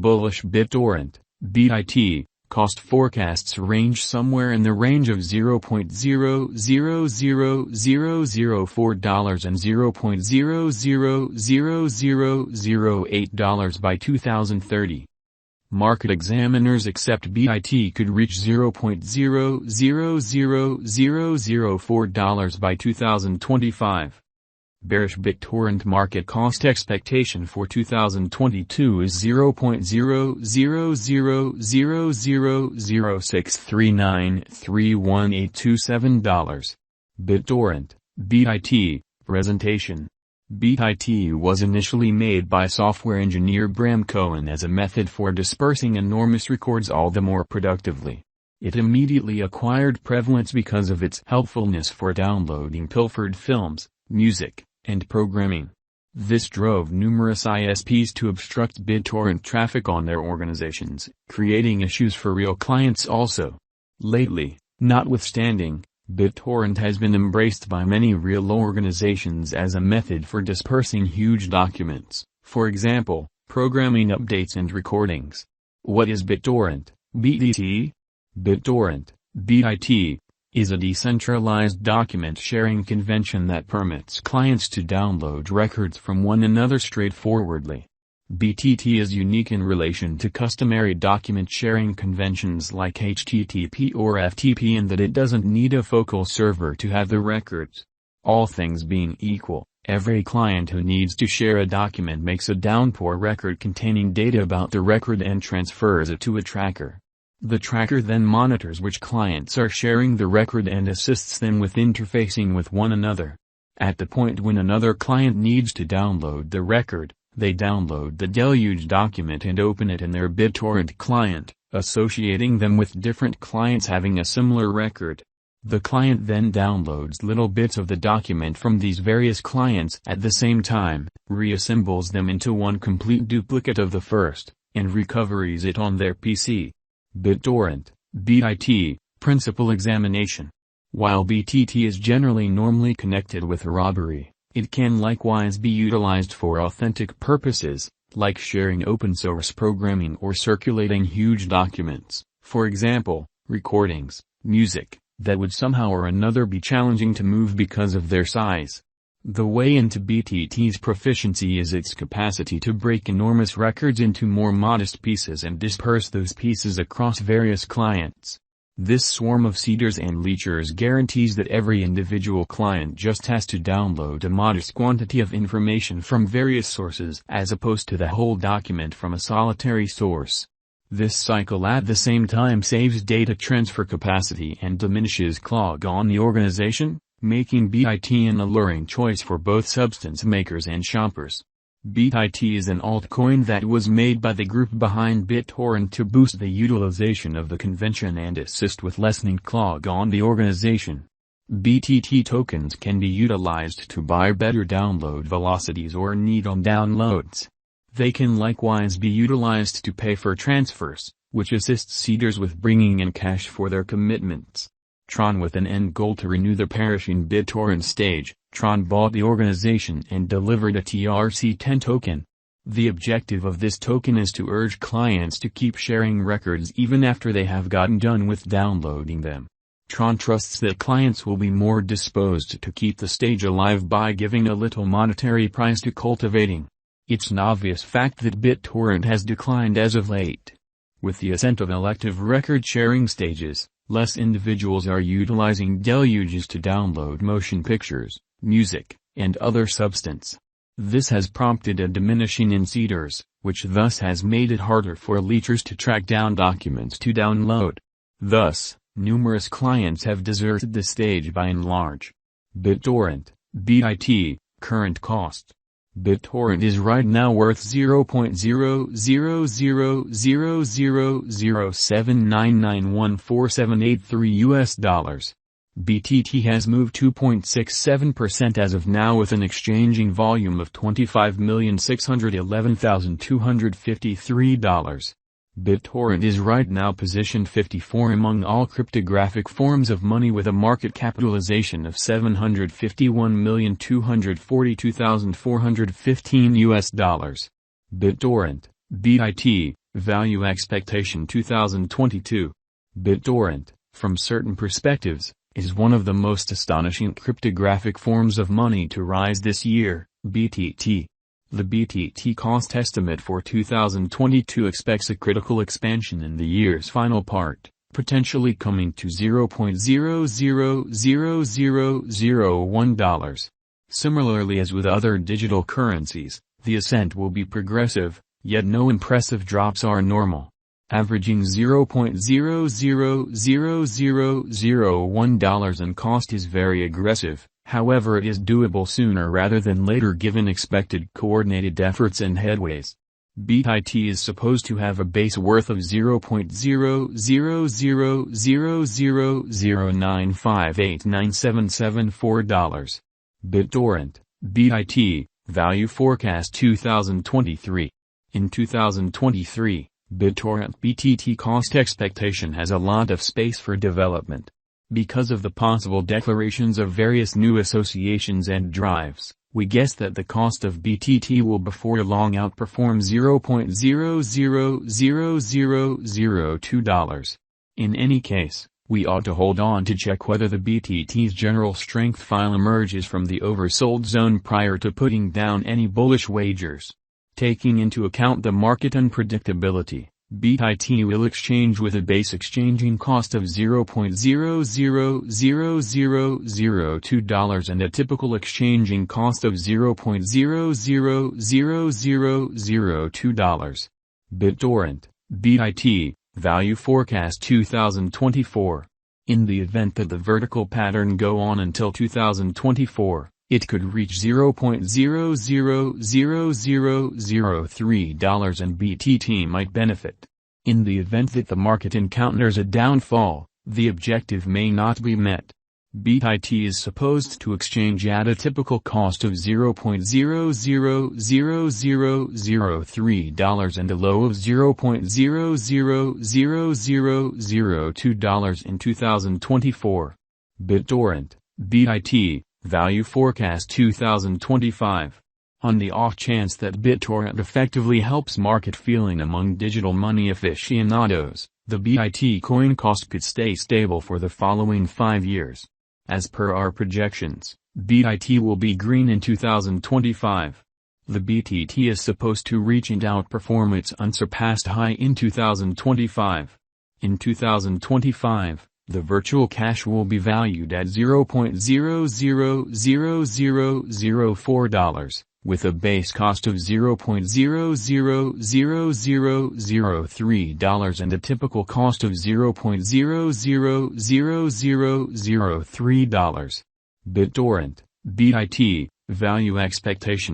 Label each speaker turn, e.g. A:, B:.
A: bullish BitTorrent, BIT, cost forecasts range somewhere in the range of $0.000004 and $0.000008 by 2030. Market examiners accept BIT could reach $0.000004 by 2025. Bearish BitTorrent market cost expectation for 2022 is $0.000006393187. BitTorrent, BIT, presentation. BIT was initially made by software engineer Bram Cohen as a method for dispersing enormous records all the more productively. It immediately acquired prevalence because of its helpfulness for downloading pilfered films, music, and programming. This drove numerous ISPs to obstruct BitTorrent traffic on their organizations, creating issues for real clients also. Lately, notwithstanding, BitTorrent has been embraced by many real organizations as a method for dispersing huge documents, for example, programming updates and recordings. What is BitTorrent, BTT? BitTorrent, BIT, is a decentralized document sharing convention that permits clients to download records from one another straightforwardly. BTT is unique in relation to customary document sharing conventions like HTTP or FTP in that it doesn't need a focal server to have the records. All things being equal, every client who needs to share a document makes a downpour record containing data about the record and transfers it to a tracker. The tracker then monitors which clients are sharing the record and assists them with interfacing with one another. At the point when another client needs to download the record, they download the deluge document and open it in their BitTorrent client, associating them with different clients having a similar record. The client then downloads little bits of the document from these various clients at the same time, reassembles them into one complete duplicate of the first, and recoveries it on their PC. BitTorrent, BIT, principal examination. While BTT is normally connected with robbery, it can likewise be utilized for authentic purposes, like sharing open-source programming or circulating huge documents, for example, recordings, music, that would somehow or another be challenging to move because of their size. The way into BTT's proficiency is its capacity to break enormous records into more modest pieces and disperse those pieces across various clients. This swarm of seeders and leechers guarantees that every individual client just has to download a modest quantity of information from various sources as opposed to the whole document from a solitary source. This cycle at the same time saves data transfer capacity and diminishes clog on the organization, making BIT an alluring choice for both substance makers and shoppers. BIT is an altcoin that was made by the group behind BitTorrent to boost the utilization of the convention and assist with lessening clog on the organization. BTT tokens can be utilized to buy better download velocities or needle downloads. They can likewise be utilized to pay for transfers, which assists seeders with bringing in cash for their commitments. Tron, with an end goal to renew the perishing BitTorrent stage, Tron bought the organization and delivered a TRC10 token. The objective of this token is to urge clients to keep sharing records even after they have gotten done with downloading them. Tron trusts that clients will be more disposed to keep the stage alive by giving a little monetary prize to cultivating. It's an obvious fact that BitTorrent has declined as of late. With the ascent of elective record-sharing stages, less individuals are utilizing deluges to download motion pictures, music, and other substance. This has prompted a diminishing in seeders, which thus has made it harder for leechers to track down documents to download. Thus, numerous clients have deserted the stage by and large. BitTorrent, BIT, current cost. BitTorrent is right now worth $0.000007991478 BTT has moved 2.67% as of now with an exchanging volume of $25,611,253. BitTorrent is right now positioned 54 among all cryptographic forms of money with a market capitalization of $751,242,415. BitTorrent, BIT, Value Expectation 2022. BitTorrent, from certain perspectives, is one of the most astonishing cryptographic forms of money to rise this year, BTT. The BTT cost estimate for 2022 expects a critical expansion in the year's final part, potentially coming to $0.000001. Similarly as with other digital currencies, the ascent will be progressive, yet no impressive drops are normal. Averaging $0.000001 in cost is very aggressive, however it is doable sooner rather than later given expected coordinated efforts and headways. BITT is supposed to have a base worth of $0.000009589774. BitTorrent, BIT, Value Forecast 2023. In 2023, BitTorrent BTT cost expectation has a lot of space for development. Because of the possible declarations of various new associations and drives, we guess that the cost of BTT will before long outperform $0.000002. In any case, we ought to hold on to check whether the BTT's general strength file emerges from the oversold zone prior to putting down any bullish wagers. Taking into account the market unpredictability, BIT will exchange with a base exchanging cost of $0.000002 and a typical exchanging cost of $0.000002. BitTorrent, BIT, Value Forecast 2024. In the event that the vertical pattern go on until 2024, it could reach $0.000003 and BTT might benefit. In the event that the market encounters a downfall, the objective may not be met. BIT is supposed to exchange at a typical cost of $0.000003 and a low of $0.000002 in 2024. BitTorrent, BIT, Value Forecast 2025. On the off chance that BitTorrent effectively helps market feeling among digital money aficionados, the BIT coin cost could stay stable for the following 5 years. As per our projections, BIT will be green in 2025. The BTT is supposed to reach and outperform its unsurpassed high in 2025. In 2025, the virtual cash will be valued at $0.000004, with a base cost of $0.000003 and a typical cost of $0.000003. BitTorrent, BIT, Value Expectation